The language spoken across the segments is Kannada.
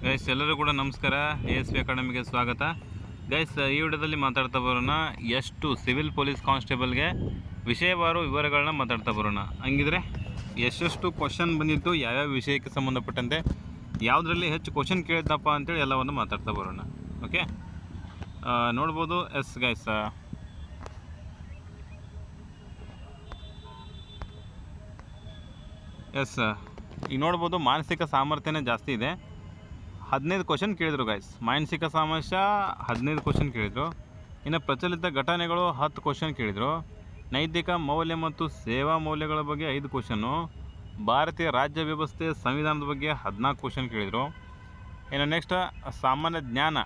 ಗೈಸ್ ಎಲ್ಲರೂ ಕೂಡ ನಮಸ್ಕಾರ. ASP ಅಕಾಡೆಮಿಗೆ ಸ್ವಾಗತ. ಗೈಸ್ ಈ ವಿಡಿಯೋದಲ್ಲಿ ಮಾತಾಡ್ತಾ ಬರೋಣ ಎಷ್ಟು ಸಿವಿಲ್ ಪೊಲೀಸ್ ಕಾನ್ಸ್ಟೇಬಲ್ಗೆ ವಿಷಯವಾರು ವಿವರಗಳನ್ನ ಮಾತಾಡ್ತಾ ಬರೋಣ. ಹಂಗಿದ್ರೆ ಎಷ್ಟೆಷ್ಟು ಕ್ವಶನ್ ಬಂದಿತ್ತು, ಯಾವ್ಯಾವ ವಿಷಯಕ್ಕೆ ಸಂಬಂಧಪಟ್ಟಂತೆ ಯಾವುದರಲ್ಲಿ ಹೆಚ್ಚು ಕ್ವಶನ್ ಕೇಳಿದ್ದಪ್ಪ ಅಂತೇಳಿ ಎಲ್ಲವನ್ನು ಮಾತಾಡ್ತಾ ಬರೋಣ. ಓಕೆ, ನೋಡ್ಬೋದು. ಎಸ್ ಗೈಸ್, ಈಗ ನೋಡ್ಬೋದು ಮಾನಸಿಕ ಸಾಮರ್ಥ್ಯನೇ ಜಾಸ್ತಿ ಇದೆ. 15 ಕ್ವಶನ್ ಕೇಳಿದರು ಗೈಸ್. ಮಾನಸಿಕ ಸಾಮರ್ಥ್ಯ 15 ಕ್ವಶನ್ ಕೇಳಿದರು. ಇನ್ನು ಪ್ರಚಲಿತ ಘಟನೆಗಳು 10 ಕ್ವಶನ್ ಕೇಳಿದರು. ನೈತಿಕ ಮೌಲ್ಯ ಮತ್ತು ಸೇವಾ ಮೌಲ್ಯಗಳ ಬಗ್ಗೆ 5 ಕ್ವಶನ್ನು. ಭಾರತೀಯ ರಾಜ್ಯ ವ್ಯವಸ್ಥೆ ಸಂವಿಧಾನದ ಬಗ್ಗೆ 14 ಕ್ವಶನ್ ಕೇಳಿದರು. ಇನ್ನು ನೆಕ್ಸ್ಟ್ ಸಾಮಾನ್ಯ ಜ್ಞಾನ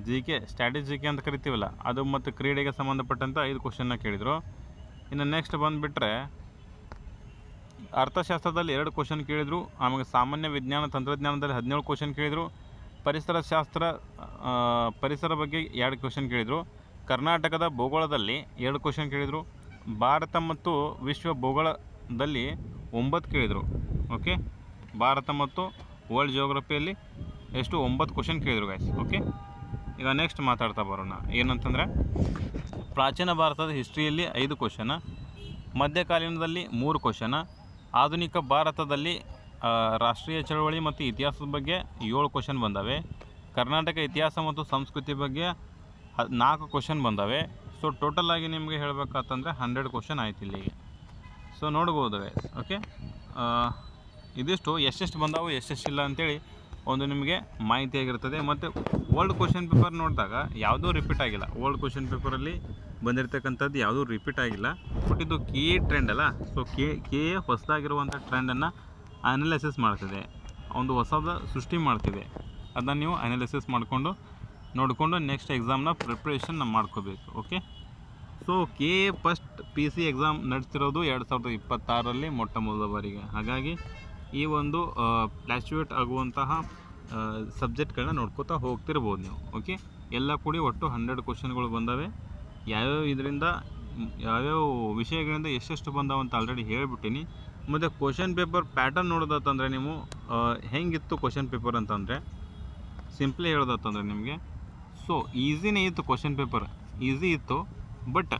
GK, ಸ್ಟ್ರಾಟಜಿಕೆ ಅಂತ ಕರಿತೀವಲ್ಲ ಅದು, ಮತ್ತು ಕ್ರೀಡೆಗೆ ಸಂಬಂಧಪಟ್ಟಂಥ 5 ಕ್ವಶನ್ನ ಕೇಳಿದರು. ಇನ್ನು ನೆಕ್ಸ್ಟ್ ಬಂದುಬಿಟ್ರೆ ಅರ್ಥಶಾಸ್ತ್ರದಲ್ಲಿ 2 ಕ್ವಶನ್ ಕೇಳಿದರು. ಆಮೇಲೆ ಸಾಮಾನ್ಯ ವಿಜ್ಞಾನ ತಂತ್ರಜ್ಞಾನದಲ್ಲಿ 17 ಕ್ವಶನ್ ಕೇಳಿದರು. ಪರಿಸರ ಬಗ್ಗೆ 2 ಕ್ವಶನ್ ಕೇಳಿದರು. ಕರ್ನಾಟಕದ ಭೂಗೋಳದಲ್ಲಿ 2 ಕ್ವಶನ್ ಕೇಳಿದರು. ಭಾರತ ಮತ್ತು ವಿಶ್ವ ಭೂಗೋಳದಲ್ಲಿ 9 ಕೇಳಿದರು. ಓಕೆ, ಭಾರತ ಮತ್ತು ವರ್ಲ್ಡ್ ಜಿಯೋಗ್ರಫಿಯಲ್ಲಿ ಎಷ್ಟು 9 ಕ್ವಶನ್ ಕೇಳಿದರು ಗೈಸ್. ಓಕೆ, ಈಗ ನೆಕ್ಸ್ಟ್ ಮಾತಾಡ್ತಾ ಬರೋಣ. ಏನಂತಂದರೆ ಪ್ರಾಚೀನ ಭಾರತದ ಹಿಸ್ಟ್ರಿಯಲ್ಲಿ 5 ಕ್ವಶನ, ಮಧ್ಯಕಾಲೀನದಲ್ಲಿ 3 ಕ್ವಶನ, ಆಧುನಿಕ ಭಾರತದಲ್ಲಿ ರಾಷ್ಟ್ರೀಯ ಚಳವಳಿ ಮತ್ತು ಇತಿಹಾಸದ ಬಗ್ಗೆ 7 ಕ್ವಶನ್ ಬಂದವೆ. ಕರ್ನಾಟಕ ಇತಿಹಾಸ ಮತ್ತು ಸಂಸ್ಕೃತಿ ಬಗ್ಗೆ 4 ಕ್ವಶನ್ ಬಂದವೆ. ಸೊ ಟೋಟಲಾಗಿ ನಿಮಗೆ ಹೇಳಬೇಕಂತಂದರೆ 100 ಕ್ವಶನ್ ಆಯ್ತು ಇಲ್ಲಿಗೆ. ಸೊ ನೋಡ್ಬೋದು ಗೈಸ್. ಓಕೆ, ಇದಿಷ್ಟು ಎಷ್ಟೆಷ್ಟು ಬಂದಾವು ಎಷ್ಟೆಷ್ಟಿಲ್ಲ ಅಂಥೇಳಿ ಒಂದು ನಿಮಗೆ ಮಾಹಿತಿಯಾಗಿರ್ತದೆ. ಮತ್ತು ಓಲ್ಡ್ ಕ್ವಶನ್ ಪೇಪರ್ ನೋಡಿದಾಗ ಯಾವುದೂ ರಿಪೀಟ್ ಆಗಿಲ್ಲ. ಓಲ್ಡ್ ಕ್ವಶನ್ ಪೇಪರಲ್ಲಿ ಬಂದಿರತಕ್ಕಂಥದ್ದು ಯಾವುದೂ ರಿಪೀಟ್ ಆಗಿಲ್ಲ. ಬಟ್ ಇದು KA ಟ್ರೆಂಡ್ ಅಲ್ಲ. ಸೊ KA ಹೊಸದಾಗಿರುವಂಥ ಟ್ರೆಂಡನ್ನು ಅನಾಲಿಸಿಸ್ ಮಾಡ್ತಿದೆ, ಒಂದು ಹೊಸದ ಸೃಷ್ಟಿ ಮಾಡ್ತಿದೆ. ಅದನ್ನು ನೀವು ಅನಾಲಿಸಿಸ್ ನೋಡಿಕೊಂಡು ನೆಕ್ಸ್ಟ್ ಎಕ್ಸಾಮ್ನ ಪ್ರಿಪ್ರೇಷನ್ ಮಾಡ್ಕೋಬೇಕು. Okay, so KA first PC exam ನಡೆಸ್ತಿರೋದು 2026ರಲ್ಲಿ ಮೊಟ್ಟ ಮೊದಲ ಬಾರಿಗೆ. ಹಾಗಾಗಿ ಈ ಒಂದು ಫ್ಲ್ಯಾಶುವೇಟ್ ಆಗುವಂತಹ ಸಬ್ಜೆಕ್ಟ್ಗಳನ್ನ ನೋಡ್ಕೋತಾ ಹೋಗ್ತಿರ್ಬೋದು ನೀವು. ಓಕೆ, ಎಲ್ಲ ಕೂಡಿ ಒಟ್ಟು 100 ಕ್ವಶನ್ಗಳು ಬಂದವೆ. ಯಾವ್ಯಾವ ವಿಷಯಗಳಿಂದ ಎಷ್ಟೆಷ್ಟು ಬಂದಾವಂತ ಆಲ್ರೆಡಿ ಹೇಳಿಬಿಟ್ಟಿನಿ. ಮತ್ತು ಕ್ವಶನ್ ಪೇಪರ್ ಪ್ಯಾಟರ್ನ್ ನೋಡೋದಂತಂದರೆ ನೀವು ಹೆಂಗಿತ್ತು ಕ್ವಶನ್ ಪೇಪರ್ ಅಂತಂದರೆ, ಸಿಂಪ್ಲಿ ಹೇಳೋದಂತಂದರೆ ನಿಮಗೆ ಸೊ ಈಸಿನೇ ಇತ್ತು. ಕ್ವಶನ್ ಪೇಪರ್ ಈಸಿ ಇತ್ತು. ಬಟ್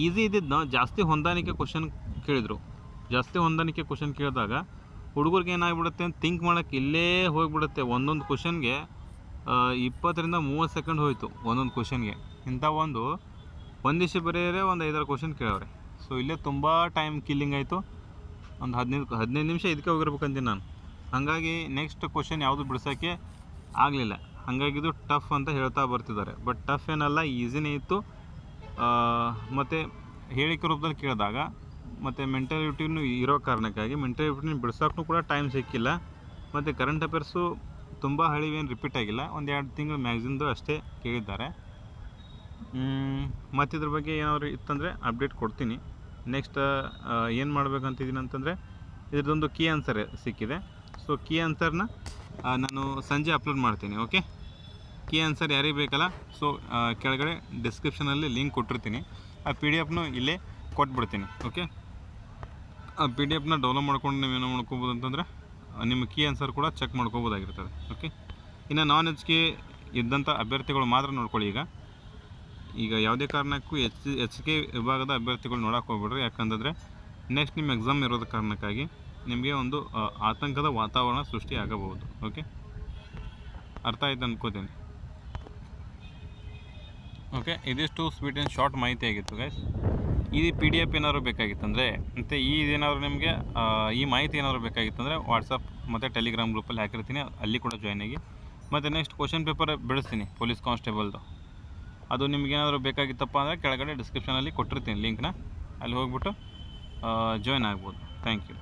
ಈಸಿ ಇದ್ದಿದ್ದನ್ನ ಜಾಸ್ತಿ ಹೊಂದಾಣಿಕೆ ಕ್ವಶನ್ ಕೇಳಿದರು. ಜಾಸ್ತಿ ಹೊಂದಾಣಿಕೆ ಕ್ವಶನ್ ಕೇಳಿದಾಗ ಹುಡುಗರಿಗೆ ಏನಾಗ್ಬಿಡುತ್ತೆ ಅಂತ ಥಿಂಕ್ ಮಾಡೋಕ್ಕೆ ಇಲ್ಲೇ ಹೋಗಿಬಿಡುತ್ತೆ. ಒಂದೊಂದು ಕ್ವಶನ್ಗೆ 20ರಿಂದ 30 ಸೆಕೆಂಡ್ ಹೋಯಿತು ಒಂದೊಂದು ಕ್ವಶನ್ಗೆ. ಇಂಥ ಒಂದಿಷ್ಟು ಬರೆಯರೆ ಒಂದು 5-6 ಕ್ವಶನ್ ಕೇಳವ್ರೆ. ಸೊ ಇಲ್ಲೇ ತುಂಬ ಟೈಮ್ ಕಿಲ್ಲಿಂಗ್ ಆಯಿತು. ಒಂದು 15 ನಿಮಿಷ ಇದಕ್ಕೆ ಹೋಗಿರ್ಬೇಕಂತೀನಿ ನಾನು. ಹಾಗಾಗಿ ನೆಕ್ಸ್ಟ್ ಕ್ವಶನ್ ಯಾವುದು ಬಿಡ್ಸೋಕ್ಕೆ ಆಗಲಿಲ್ಲ. ಹಾಗಾಗಿ ಇದು ಟಫ್ ಅಂತ ಹೇಳ್ತಾ ಬರ್ತಿದ್ದಾರೆ. ಬಟ್ ಟಫ್ ಏನಲ್ಲ, ಈಸಿನೇ ಇತ್ತು. ಮತ್ತು ಹೇಳಿಕೆ ರೂಪದಲ್ಲಿ ಕೇಳಿದಾಗ ಮತ್ತು ಮೆಂಟಾಲಿಟಿನೂ ಇರೋ ಕಾರಣಕ್ಕಾಗಿ ಮೆಂಟಾಲಿಟಿನ ಬಿಡ್ಸೋಕ್ಕೂ ಕೂಡ ಟೈಮ್ ಸಿಕ್ಕಿಲ್ಲ. ಮತ್ತು ಕರೆಂಟ್ ಅಫೇರ್ಸು ತುಂಬ ಹಳಿವೇನು ರಿಪೀಟ್ ಆಗಿಲ್ಲ. 1-2 ತಿಂಗಳು ಮ್ಯಾಗ್ಝಿನ್ದು ಅಷ್ಟೇ ಕೇಳಿದ್ದಾರೆ. ಮತ್ತು ಇದ್ರ ಬಗ್ಗೆ ಏನಾದ್ರು ಇತ್ತಂದರೆ ಅಪ್ಡೇಟ್ ಕೊಡ್ತೀನಿ. ನೆಕ್ಸ್ಟ್ ಏನು ಮಾಡಬೇಕಂತಿದ್ದೀನಿ ಅಂತಂದರೆ, ಇದ್ರದ್ದೊಂದು ಕೀ ಆನ್ಸರ್ ಸಿಕ್ಕಿದೆ. ಸೊ ಕೀ ಆನ್ಸರ್ನ ನಾನು ಸಂಜೆ ಅಪ್ಲೋಡ್ ಮಾಡ್ತೀನಿ. ಓಕೆ, ಕೀ ಆನ್ಸರ್ ಯಾರಿಗೆ ಬೇಕಲ್ಲ, ಸೊ ಕೆಳಗಡೆ ಡಿಸ್ಕ್ರಿಪ್ಷನಲ್ಲಿ ಲಿಂಕ್ ಕೊಟ್ಟಿರ್ತೀನಿ. ಆ PDF ಇಲ್ಲೇ ಕೊಟ್ಬಿಡ್ತೀನಿ. ಓಕೆ, ಆ PDF ಡೌನ್ಲೋಡ್ ಮಾಡ್ಕೊಂಡು ನೀವೇನೋ ಮಾಡ್ಕೋಬೋದು ಅಂತಂದರೆ ನಿಮ್ಮ ಕೀ ಆನ್ಸರ್ ಕೂಡ ಚೆಕ್ ಮಾಡ್ಕೋಬೋದಾಗಿರ್ತದೆ. ಓಕೆ, ಇನ್ನು ನಾನ್ HK ಇದ್ದಂಥ ಅಭ್ಯರ್ಥಿಗಳು ಮಾತ್ರ ನೋಡ್ಕೊಳ್ಳಿ. ಈಗ ಯಾವುದೇ ಕಾರಣಕ್ಕೂ HK ವಿಭಾಗದ ಅಭ್ಯರ್ಥಿಗಳು ನೋಡೋಕೆ ಹೋಗ್ಬಿಡ್ರಿ. ಯಾಕಂತಂದರೆ ನೆಕ್ಸ್ಟ್ ನಿಮ್ಮ ಎಕ್ಸಾಮ್ ಇರೋದ ಕಾರಣಕ್ಕಾಗಿ ನಿಮಗೆ ಒಂದು ಆತಂಕದ ವಾತಾವರಣ ಸೃಷ್ಟಿ ಆಗಬಹುದು. ಓಕೆ, ಅರ್ಥ ಆಯ್ತು ಅಂದ್ಕೋತೀನಿ. ಓಕೆ, ಇದಿಷ್ಟು ಸ್ವೀಟ್ ಆ್ಯಂಡ್ ಶಾರ್ಟ್ ಮಾಹಿತಿ ಆಗಿತ್ತು ಗೈಸ್. ಈ PDF ಏನಾದರೂ ಬೇಕಾಗಿತ್ತಂದರೆ, ಮತ್ತು ಇದೇನಾದರೂ ನಿಮಗೆ ಈ ಮಾಹಿತಿ ಏನಾದರೂ ಬೇಕಾಗಿತ್ತಂದರೆ ವಾಟ್ಸಪ್ ಮತ್ತು ಟೆಲಿಗ್ರಾಮ್ ಗ್ರೂಪಲ್ಲಿ ಹಾಕಿರ್ತೀನಿ, ಅಲ್ಲಿ ಕೂಡ ಜಾಯ್ನ್ ಆಗಿ. ಮತ್ತು ನೆಕ್ಸ್ಟ್ ಕ್ವಶನ್ ಪೇಪರ್ ಬಿಡಿಸ್ತೀನಿ ಪೊಲೀಸ್ ಕಾನ್ಸ್ಟೇಬಲ್ದು. ಅದು ನಿಮಗೇನಾದರೂ ಬೇಕಾಗಿತ್ತಪ್ಪ ಅಂದರೆ ಕೆಳಗಡೆ ಡಿಸ್ಕ್ರಿಪ್ಷನಲ್ಲಿ ಕೊಟ್ಟಿರ್ತೀನಿ ಲಿಂಕ್ನ, ಅಲ್ಲಿ ಹೋಗ್ಬಿಟ್ಟು ಜಾಯ್ನ್ ಆಗ್ಬೋದು. Thank you.